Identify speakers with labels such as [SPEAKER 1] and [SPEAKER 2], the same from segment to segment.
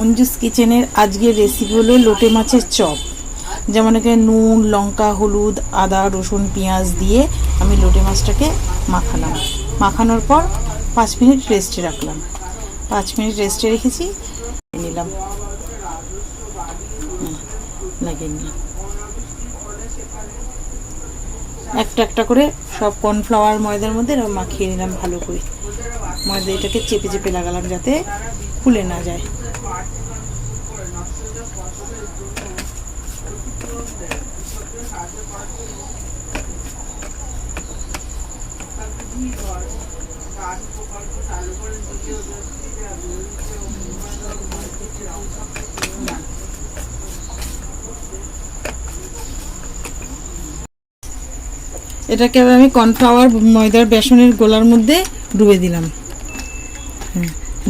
[SPEAKER 1] অঞ্জুস কিচেনের আজকের রেসিপি হলো লোটে মাছের চপ। যেমন এখানে নুন, লঙ্কা, হলুদ, আদা, রসুন, পেঁয়াজ দিয়ে আমি লোটে মাছটাকে মাখালাম। মাখানোর পর 5 মিনিট রেস্টে রাখলাম। 5 মিনিট রেস্টে রেখেছি, নিলাম, লাগিয়ে নিলাম। একটা একটা করে সব কর্নফ্লাওয়ার ময়দার মধ্যে মাখিয়ে নিলাম ভালো করে। ময়দা এটাকে চেপে চেপে লাগালাম যাতে খুলে না যায়। এটাকে আবার আমি কর্নফ্লাওয়ার ময়দার বেসনের গোলার মধ্যে ডুবে দিলাম।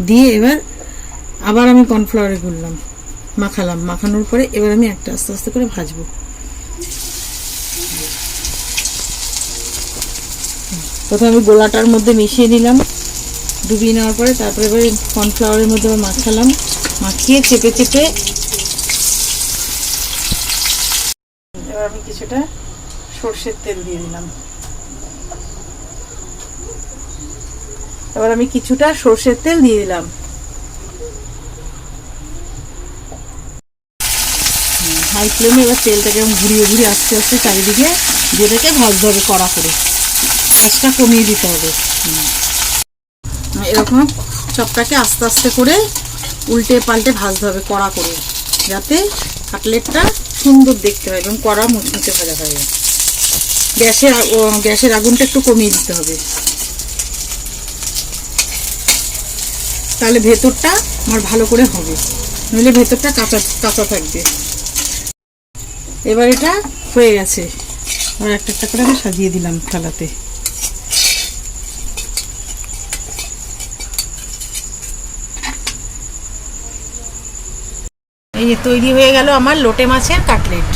[SPEAKER 1] দিয়ে এবার আবার আমি কর্নফ্লাওয়ারে গুললাম, মাখালাম। মাখানোর পরে এবার আমি একটা আস্তে আস্তে করে ভাজবো। প্রথমে আমি গোলাটার মধ্যে মিশিয়ে নিলাম, ডুবিয়ে নেওয়ার পরে তারপরে এবার কর্নফ্লাওয়ারের মধ্যে মাখালাম। মাখিয়ে চেপে চেপে এবার আমি কিছুটা সর্ষের তেল দিয়ে দিলাম। এবার আমি কিছুটা সর্ষের তেল দিয়ে দিলাম। হাই ফ্লেমে এবার তেলটাকে ঘুরিয়ে ঘুরিয়ে আস্তে আস্তে চারিদিকে যেটাকে ভাজতে হবে, কড়া করে গ্যাসটা কমিয়ে দিতে হবে। এরকম চপটাকে আস্তে আস্তে করে উল্টে পাল্টে ভাজতে হবে কড়া করে, যাতে কাটলেটটা সুন্দর দেখতে হয় এবং কড়া মুচমুচে ভাজা হয়। গ্যাসের আগুনটা একটু কমিয়ে দিতে হবে, তাহলে ভেতরটা আমার ভালো করে হবে, নইলে ভেতরটা কাঁচা কাঁচা থাকবে। এবার এটা হয়ে গেছে, আর একটা একটা করে আমি সাজিয়ে দিলাম থালাতে। এই তৈরি হয়ে গেল আমার লোটে মাছের কাটলেট।